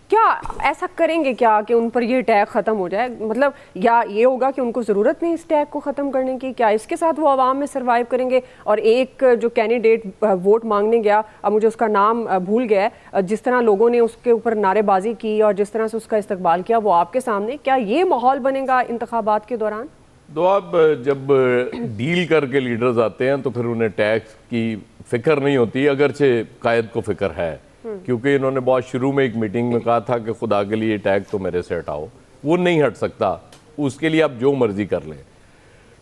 क्या ऐसा करेंगे क्या कि उन पर ये टैग ख़त्म हो जाए? मतलब या ये होगा कि उनको ज़रूरत नहीं इस टैग को ख़त्म करने की? क्या इसके साथ वो आवाम में सर्वाइव करेंगे? और एक जो कैंडिडेट वोट मांगने गया, अब मुझे उसका नाम भूल गया है, जिस तरह लोगों ने उसके ऊपर नारेबाजी की और जिस तरह से उसका इस्तकबाल किया, वो आपके सामने, क्या ये माहौल बनेगा इंतखाबात के दौरान? तो आप जब डील करके लीडर्स आते हैं तो फिर उन्हें टैक्स की फिक्र नहीं होती, अगरचे कायद को फिक्र है, क्योंकि इन्होंने बहुत शुरू में एक मीटिंग में कहा था कि खुदा के लिए टैग तो मेरे से हटाओ। वो नहीं हट सकता, उसके लिए आप जो मर्जी कर लें।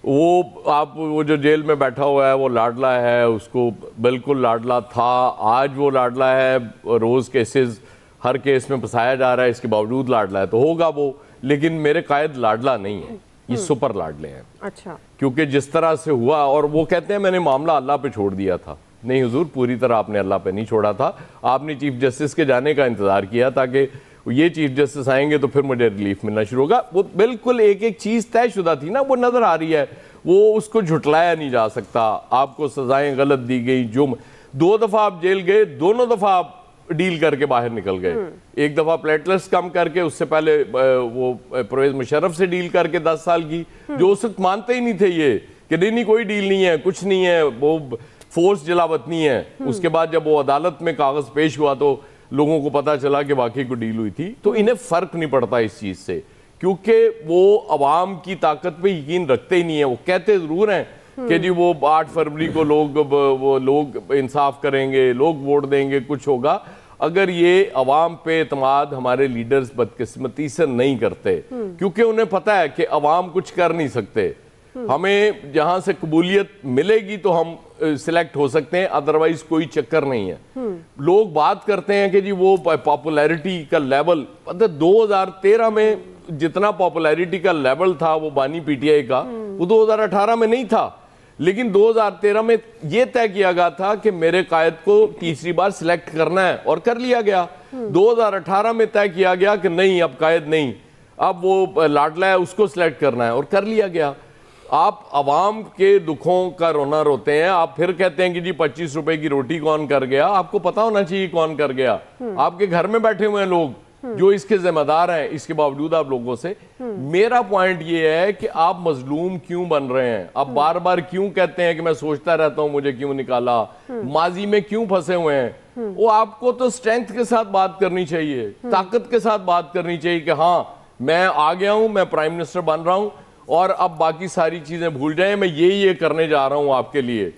वो जो जेल में बैठा हुआ है वो लाडला है, उसको बिल्कुल लाडला था, आज वो लाडला है, रोज़ केसेस हर केस में फंसाया जा रहा है, इसके बावजूद लाडला है, तो होगा वो। लेकिन मेरे कायद लाडला नहीं है, ये सुपर लाडले हैं। अच्छा, क्योंकि जिस तरह से हुआ, और वो कहते हैं मैंने मामला अल्लाह पे छोड़ दिया था। नहीं हुजूर, पूरी तरह आपने अल्लाह पे नहीं छोड़ा था, आपने चीफ जस्टिस के जाने का इंतजार किया ताकि ये चीफ जस्टिस आएंगे तो फिर मुझे रिलीफ मिलना शुरू होगा। वो बिल्कुल एक एक चीज़ तयशुदा थी ना, वो नज़र आ रही है, वो उसको झुटलाया नहीं जा सकता। आपको सजाएं गलत दी गई, जो 2 दफ़ा आप जेल गए, दोनों दफ़ा आप डील करके बाहर निकल गए। एक दफ़ा प्लेटलेट्स कम करके, उससे पहले वो परवेज मुशर्रफ से डील करके 10 साल की, जो उस वक्त मानते ही नहीं थे ये कि नहीं कोई डील नहीं है, कुछ नहीं है, वो फोर्स जलावतनी है। उसके बाद जब वो अदालत में कागज पेश हुआ तो लोगों को पता चला कि वाकई को डील हुई थी। तो इन्हें फर्क नहीं पड़ता इस चीज से, क्योंकि वो अवाम की ताकत पे यकीन रखते ही नहीं है। वो कहते जरूर हैं कि जी वो 8 फरवरी को लोग इंसाफ करेंगे, लोग वोट देंगे, कुछ होगा। अगर ये अवाम पे एतमाद हमारे लीडर्स बदकिस्मती से नहीं करते, क्योंकि उन्हें पता है कि अवाम कुछ कर नहीं सकते, हमें जहां से कबूलियत मिलेगी तो हम सिलेक्ट हो सकते हैं, अदरवाइज कोई चक्कर नहीं है। लोग बात करते हैं कि जी वो पॉपुलैरिटी का लेवल, 2013 में जितना पॉपुलैरिटी का लेवल था वो बानी पीटीआई का, वो 2018 में नहीं था। लेकिन 2013 में यह तय किया गया था कि मेरे कायद को तीसरी बार सिलेक्ट करना है, और कर लिया गया। 2018 में तय किया गया कि नहीं, अब कायद नहीं, अब वो लाडला है, उसको सिलेक्ट करना है, और कर लिया गया। आप अवाम के दुखों का रोना रोते हैं, आप फिर कहते हैं कि जी 25 रुपए की रोटी कौन कर गया। आपको पता होना चाहिए कौन कर गया। आपके घर में बैठे हुए हैं लोग जो इसके जिम्मेदार हैं, इसके बावजूद आप लोगों से। मेरा पॉइंट ये है कि आप मजलूम क्यों बन रहे हैं? आप बार बार क्यों कहते हैं कि मैं सोचता रहता हूं मुझे क्यों निकाला, माजी में क्यों फंसे हुए हैं? वो आपको तो स्ट्रेंथ के साथ बात करनी चाहिए, ताकत के साथ बात करनी चाहिए कि हाँ मैं आ गया हूं, मैं प्राइम मिनिस्टर बन रहा हूं और अब बाकी सारी चीजें भूल जाएं, मैं ये करने जा रहा हूं आपके लिए,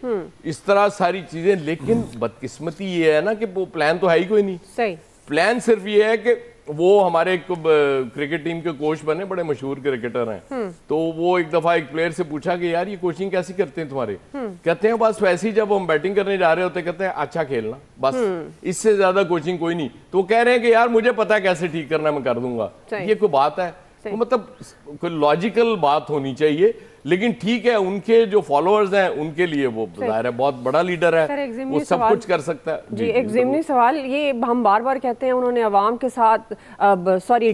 इस तरह सारी चीजें। लेकिन बदकिस्मती ये है ना कि वो प्लान तो है ही कोई नहीं। सही प्लान सिर्फ ये है कि वो हमारे क्रिकेट टीम के कोच बने, बड़े मशहूर क्रिकेटर हैं, तो वो एक दफा एक प्लेयर से पूछा कि यार ये कोचिंग कैसी करते हैं तुम्हारे? कहते हैं बस वैसे ही, जब हम बैटिंग करने जा रहे होते कहते हैं अच्छा खेलना, बस इससे ज्यादा कोचिंग कोई नहीं। तो वो कह रहे हैं कि यार मुझे पता है कैसे ठीक करना, मैं कर दूंगा। ये कोई बात है? तो मतलब कोई लॉजिकल बात होनी चाहिए। लेकिन ठीक है, उनके जो फॉलोअर्स हैं उनके लिए वो जाहिर है बहुत बड़ा लीडर है, वो सब कुछ कर सकता है। जी, एक ज़िमनी सवाल, ये हम बार बार कहते हैं उन्होंने अवाम के साथ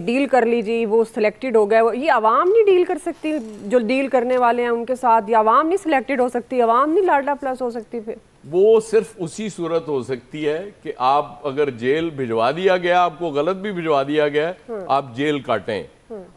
डील कर ली जी, वो सिलेक्टेड हो गए। ये अवाम नहीं डील कर सकती? जो डील करने वाले हैं उनके साथ, या अवाम नहीं सिलेक्टेड हो सकती? अवाम नहीं लाडला प्लस हो सकती? फिर वो सिर्फ उसी सूरत हो सकती है कि आप अगर जेल भिजवा दिया गया, आपको गलत भी भिजवा दिया गया, आप जेल काटें।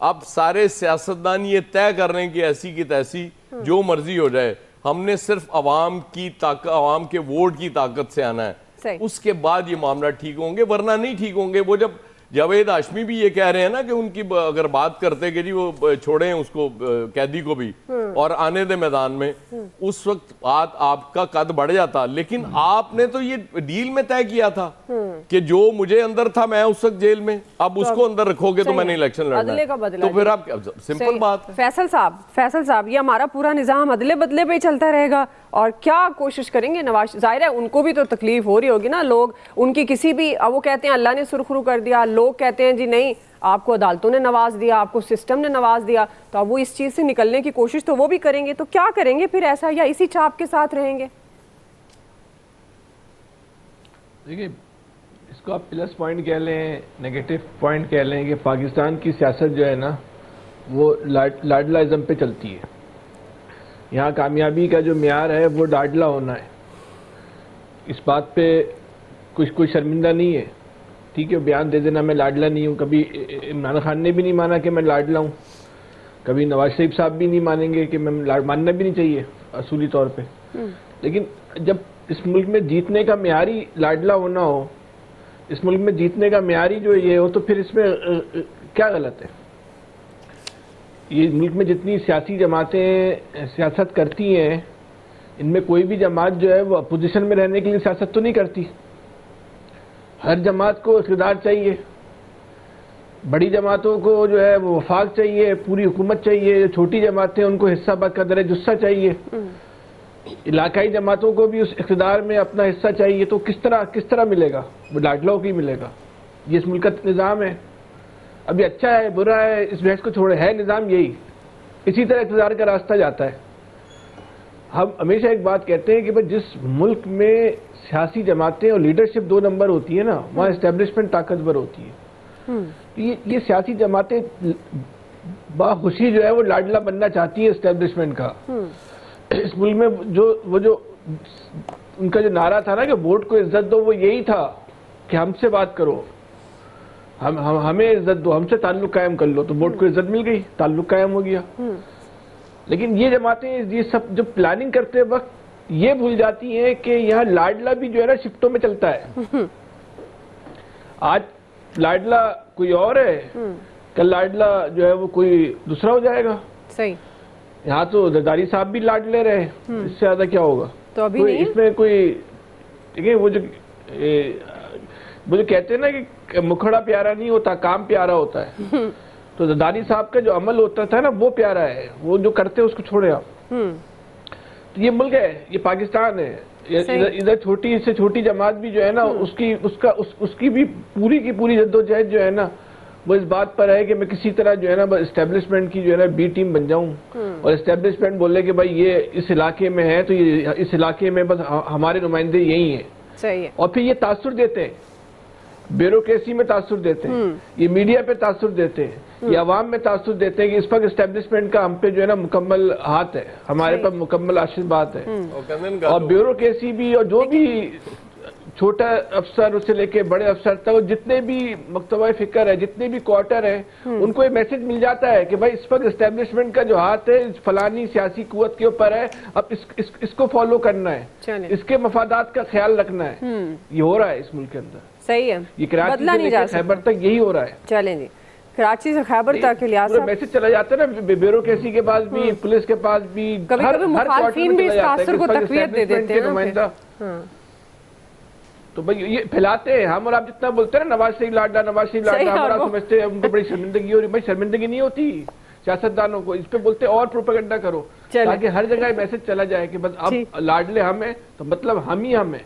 अब सारे सियासतदान ये तय कर रहे हैं कि ऐसी की तैसी जो मर्जी हो जाए, हमने सिर्फ अवाम की ताकत, अवाम के वोट की ताकत से आना है, उसके बाद ये मामला ठीक होंगे, वरना नहीं ठीक होंगे। वो जब जावेद हाशमी भी ये कह रहे हैं ना कि उनकी अगर बात करते कि जी वो छोड़ें उसको, कैदी को भी, और आने दे मैदान में, उस वक्त बात आपका कद बढ़ जाता। लेकिन आपने तो ये डील में तय किया था कि जो मुझे अंदर था मैं उस वक्त जेल में, अब उसको अंदर रखोगे तो मैंने इलेक्शन लड़ना, तो फिर आप सिंपल बात। फैसल साहब, ये हमारा पूरा निजाम अदले बदले पे ही चलता रहेगा, और क्या कोशिश करेंगे नवाज? जाहिर है उनको भी तो तकलीफ हो रही होगी ना, लोग उनकी किसी भी, वो कहते हैं अल्लाह ने सुरखरू कर दिया, लोग कहते हैं जी नहीं आपको अदालतों ने नवाज दिया, आपको सिस्टम ने नवाज दिया, तो अब वो इस चीज से निकलने की कोशिश तो वो भी करेंगे। तो क्या करेंगे फिर ऐसा, या इसी चाप के साथ रहेंगे? देखिए, इसको आप प्लस पॉइंट कह लें, नेगेटिव पॉइंट कह लें कि पाकिस्तान की सियासत जो है ना वो लाडलाइज्म पे चलती है। यहाँ कामयाबी का जो म्यार है वो लाडला होना है। इस बात पे कुछ कोई शर्मिंदा नहीं है। ठीक है बयान दे देना मैं लाडला नहीं हूँ, कभी इमरान खान ने भी नहीं माना कि मैं लाडला हूँ, कभी नवाज शरीफ साहब भी नहीं मानेंगे कि मैं मानना भी नहीं चाहिए असूली तौर पे। लेकिन जब इस मुल्क में जीतने का मेयारी लाडला होना हो, इस मुल्क में जीतने का मेयारी जो ये हो, तो फिर इसमें क्या गलत है? ये मुल्क में जितनी सियासी जमातें सियासत करती हैं, इनमें कोई भी जमात जो है वो अपोजिशन में रहने के लिए सियासत तो नहीं करती। हर जमात को इक़्तिदार चाहिए, बड़ी जमातों को जो है वो वफाक चाहिए, पूरी हुकूमत चाहिए, छोटी जमातें उनको हिस्सा बकदर जुस्सा चाहिए, इलाकाई जमातों को भी उस इक़्तिदार में अपना हिस्सा चाहिए। तो किस तरह मिलेगा? वो लाडलाओं की मिलेगा। ये इस मुल्क का निज़ाम है। अभी अच्छा है बुरा है इस बहस को छोड़े, है निज़ाम यही, इसी तरह इक़्तिदार का रास्ता जाता है। हम हमेशा एक बात कहते हैं कि भाई जिस मुल्क में सियासी जमातें और लीडरशिप 2 नंबर होती है ना, वहाँ एस्टेब्लिशमेंट ताकतवर होती है। ये सियासी जमातें बाखुशी जो है वो लाडला बनना चाहती है एस्टेब्लिशमेंट का। इस मुल्क में जो उनका जो नारा था ना कि वोट को इज्जत दो, वो यही था कि हमसे बात करो, हमें इज्जत दो, हमसे ताल्लुक कायम कर लो। तो वोट को इज्जत मिल गई, ताल्लुक कायम हो गया। लेकिन ये जमातें ये सब जो प्लानिंग करते वक्त ये भूल जाती हैं कि यहाँ लाडला भी जो है ना शिफ्टों में चलता है। आज लाडला कोई और है, कल लाडला जो है वो कोई दूसरा हो जाएगा। सही। यहाँ तो जरदारी साहब भी लाड ले रहे हैं, इससे ज्यादा क्या होगा? तो अभी नहीं इसमें कोई देखिए वो जो कहते हैं ना कि मुखड़ा प्यारा नहीं होता, काम प्यारा होता है। तो जरदारी साहब का जो अमल होता था ना वो प्यारा है, वो जो करते हैं उसको छोड़े आप। तो ये मुल्क है, ये पाकिस्तान है। इधर छोटी से छोटी जमात भी जो है ना उसकी भी पूरी की पूरी जद्दोजहद जो है ना वो इस बात पर है कि मैं किसी तरह जो है ना एस्टेब्लिशमेंट की जो है ना बी टीम बन जाऊं और एस्टेब्लिशमेंट बोले कि भाई ये इस इलाके में है तो ये इस इलाके में बस हमारे नुमाइंदे यही हैं। सही है। और फिर ये तासुर देते हैं, ब्यूरोक्रेसी में तासुर देते हैं, ये मीडिया पे तासुर देते हैं, ये अवाम में तासुर देते हैं कि इस वक्त एस्टेब्लिशमेंट का हम पे जो है ना मुकम्मल हाथ है, हमारे पर मुकम्मल आशीर्वाद है। और ब्यूरोक्रेसी भी और जो भी छोटा अफसर उससे लेके बड़े अफसर तक जितने भी मकतबा फिक्र है, जितने भी क्वार्टर है, उनको ये मैसेज मिल जाता है कि भाई इस वक्त एस्टेब्लिशमेंट का जो हाथ है फलानी सियासी कुव्वत के ऊपर है, अब इसको फॉलो करना है, इसके मफादात का ख्याल रखना है। ये हो रहा है इस मुल्क के अंदर। सही है। ये कराची से लेकर खैबर तक यही हो रहा है। चलें जी, कराची से खैबर तक के लिहाज से मैसेज चला जाता है ना ब्यूरोक्रेसी के पास भी, पुलिस के पास भी, कभी-कभी मुखालिफिन भी इस तासुर को तक़वियत दे देते हैं। तो भाई ये फैलाते हैं, हम और आप जितना बोलते हैं ना नवाज शरीफ लाडला, नवाज शरीफ लाडला, हमारा समझते हैं उनको बड़ी शर्मिंदगी हो रही। भाई शर्मिंदगी नहीं होती सियासतदानों को, इस पे बोलते और प्रोपेगेंडा करो ताकि हर जगह मैसेज चला जाए कि बस अब लाडले हम हैं तो मतलब हम ही हम हैं।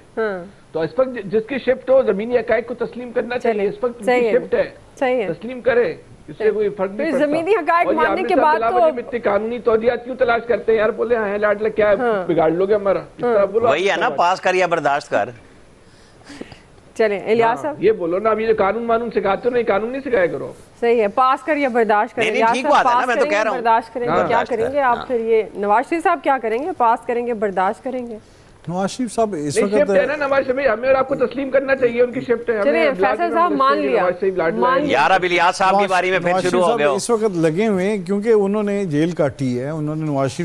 तो इस वक्त जिसकी शिफ्ट हो जमीनी हकायक को तस्लीम करना चाहिए। इस वक्त शिफ्ट है, तस्लीम करे, इससे कोई फर्क नहीं पड़ता। जमीनी हकायक मानने के बाद तो इतनी कानूनी तौदियात क्यों तलाश करते हैं यार? बोले हाँ लाडला क्या बिगाड़ लोगे हमारा, वही है ना, पास कर या बर्दाश्त कर। चले इलियास साहब ये बोलो ना, अब ये कानून सिखाते हो ना, कानून नहीं सिखाया करो। सही है, पास कर या बर्दाश्त करें। ठीक बात है ना, मैं तो कह रहा हूं बर्दाश्त करेंगे, क्या करेंगे आप फिर? ये नवाज शरीफ साहब क्या करेंगे? पास करेंगे, बर्दाश्त करेंगे? नवाज शरीफ साहब इस वक्त शिफ्ट है ना नवाज शरीफ, हमें और आपको तस्लीम करना चाहिए, उनकी शिफ्ट है। चलिए फैसल साहब मान लिया यार, अब इलियास साहब की बारी में फिर शुरू हो गया। इस वक्त लगे हुए हैं क्योंकि उन्होंने जेल काटी है, उन्होंने नवाज शरीफ